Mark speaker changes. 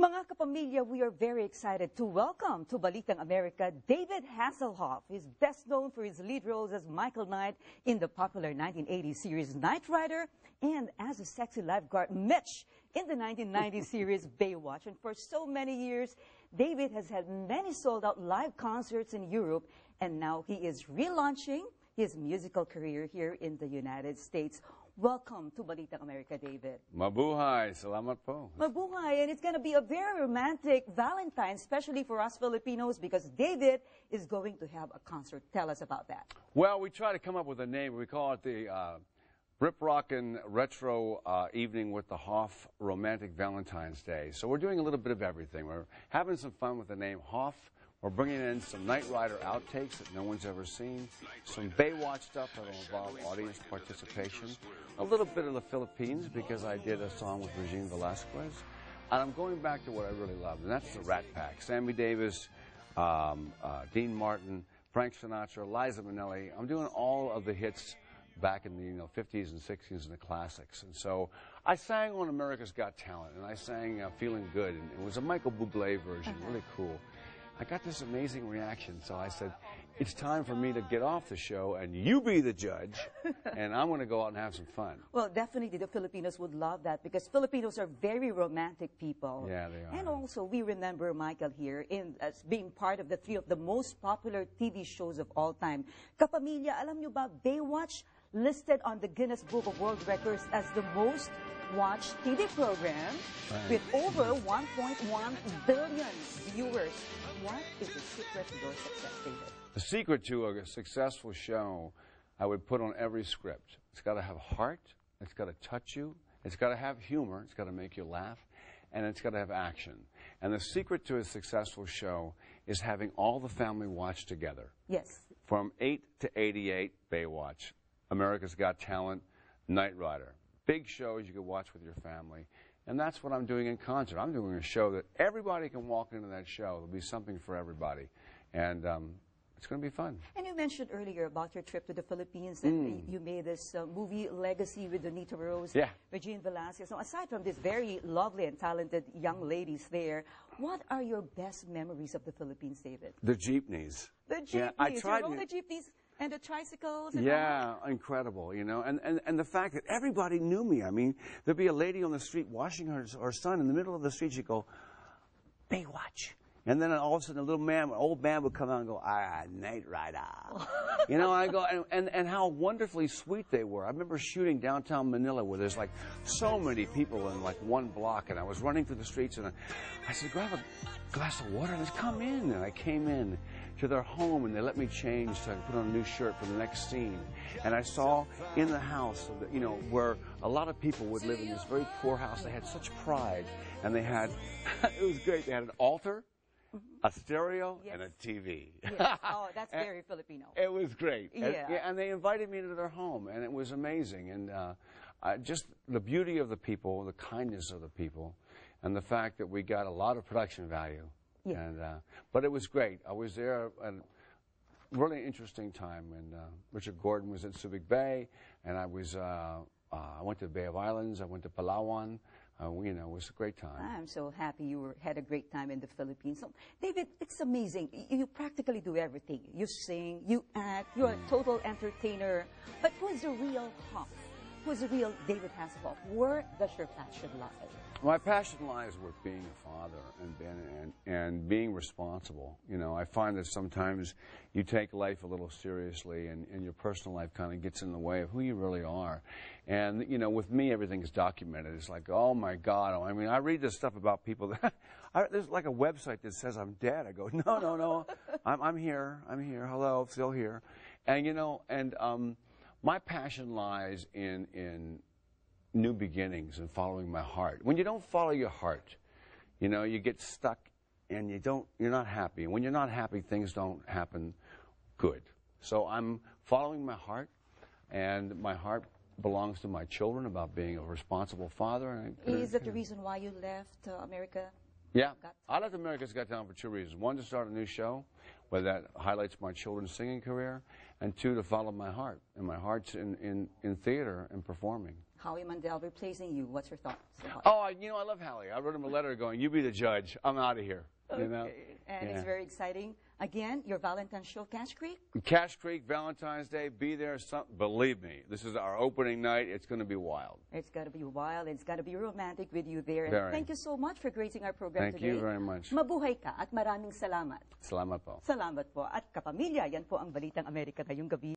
Speaker 1: Mga kapamilya, we are very excited to welcome to Balitang America David Hasselhoff. He's best known for his lead roles as Michael Knight in the popular 1980 series Knight Rider and as a sexy lifeguard Mitch in the 1990 series Baywatch. And for so many years, David has had many sold-out live concerts in Europe, and now he is relaunching his musical career here in the United States. Welcome to Balitang America, David.
Speaker 2: Mabuhay. Salamat po.
Speaker 1: Mabuhay. And it's going to be a very romantic Valentine, especially for us Filipinos, because David is going to have a concert. Tell us about that.
Speaker 2: Well, we try to come up with a name. We call it the Rip Rockin' Retro Evening with the Hoff Romantic Valentine's Day. So we're doing a little bit of everything. We're having some fun with the name Hoff. We're bringing in some Knight Rider outtakes that no one's ever seen, some Baywatch stuff that will involve audience participation, a little bit of the Philippines because I did a song with Regine Velasquez, and I'm going back to what I really love, and that's the Rat Pack. Sammy Davis, Dean Martin, Frank Sinatra, Liza Minnelli. I'm doing all of the hits back in the 50s and 60s and the classics. And so I sang on America's Got Talent, and I sang Feeling Good, and it was a Michael Bublé version, really cool. I got this amazing reaction, so I said, it's time for me to get off the show and you be the judge, and I'm going to go out and have some fun.
Speaker 1: Well, definitely the Filipinos would love that because Filipinos are very romantic people.
Speaker 2: Yeah, they are.
Speaker 1: And also, we remember Michael here as being part of the three of the most popular TV shows of all time. Kapamilya, alam nyo ba, Baywatch listed on the Guinness Book of World Records as the most watched TV program with over 1.1 billion viewers. What is the secret to your success, David?
Speaker 2: The secret to a successful show, I would put on every script. It's got to have heart, it's got to touch you, it's got to have humor, it's got to make you laugh, and it's got to have action. And the secret to a successful show is having all the family watch together.
Speaker 1: Yes.
Speaker 2: From 8 to 88, Baywatch, America's Got Talent, Knight Rider. Big shows you can watch with your family. And that's what I'm doing in concert. I'm doing a show that everybody can walk into that show. There'll be something for everybody. And it's going to be fun. And
Speaker 1: you mentioned earlier about your trip to the Philippines and you made this movie Legacy with Donita Rose, Regine Velasquez. So aside from these very lovely and talented young ladies there, what are your best memories of the Philippines, David?
Speaker 2: The jeepneys.
Speaker 1: The jeepneys. Yeah, I tried you rode the jeepneys and the tricycles. And
Speaker 2: yeah, incredible, you know. And the fact that everybody knew me. I mean, there'd be a lady on the street washing her son in the middle of the street. She'd go, Baywatch. And then all of a sudden, an old man would come out and go, Knight Rider. You know, I go, and how wonderfully sweet they were. I remember shooting downtown Manila where there's like so many people in like one block, and I was running through the streets, and I said, grab a glass of water, and just come in. And I came in to their home, and they let me change so I could put on a new shirt for the next scene. And I saw in the house, you know, where a lot of people would live in this very poor house. They had such pride, and they had, it was great. They had an altar, a stereo, and a TV.
Speaker 1: Yes. Oh, that's very Filipino.
Speaker 2: It was great.
Speaker 1: Yeah.
Speaker 2: And they invited me into their home, and it was amazing. And just the beauty of the people, the kindness of the people, and the fact that we got a lot of production value. Yeah. And, but it was great. I was there at a really interesting time. And Richard Gordon was in Subic Bay, and I went to the Bay of Islands. I went to Palawan. You know, it was a great time.
Speaker 1: I'm so happy you had a great time in the Philippines. So, David, it's amazing. You practically do everything. You sing, you act, you're a total entertainer. But who's the real Hoff? Who's the real David Hasselhoff? Where does your passion lie?
Speaker 2: My passion lies with being a father and being responsible. You know, I find that sometimes you take life a little seriously, and your personal life kind of gets in the way of who you really are. And, you know, with me, everything is documented. It's like, oh, my God. I mean, I read this stuff about people that there's like a website that says I'm dead. I go, no. I'm here. Hello, still here. And, you know, and my passion lies in new beginnings and following my heart. When you don't follow your heart, you know, you get stuck and you're not happy. And when you're not happy, things don't happen good. So I'm following my heart, and my heart belongs to my children about being a responsible father.
Speaker 1: Is that the reason why you left America?
Speaker 2: Yeah. I left America's Got Talent for two reasons. One, to start a new show where that highlights my children's singing career, and two, to follow my heart. And my heart's in theater and performing.
Speaker 1: Howie Mandel replacing you. What's your thoughts?
Speaker 2: Oh, I love Howie. I wrote him a letter going, "You be the judge. I'm out of here."
Speaker 1: Okay.
Speaker 2: You know?
Speaker 1: And
Speaker 2: Yeah.
Speaker 1: it's very exciting. Again, your Valentine's show, Cash Creek?
Speaker 2: Cash Creek, Valentine's Day, be there. Believe me, this is our opening night. It's going to be wild.
Speaker 1: It's got to be wild. It's got to be romantic with you there. And
Speaker 2: Very.
Speaker 1: thank you so much for gracing our program
Speaker 2: Thank
Speaker 1: today.
Speaker 2: you very much.
Speaker 1: Mabuhay ka at maraming salamat.
Speaker 2: Salamat po.
Speaker 1: Salamat po. At kapamilya, yan po ang Balitang Amerika ngayong gabi.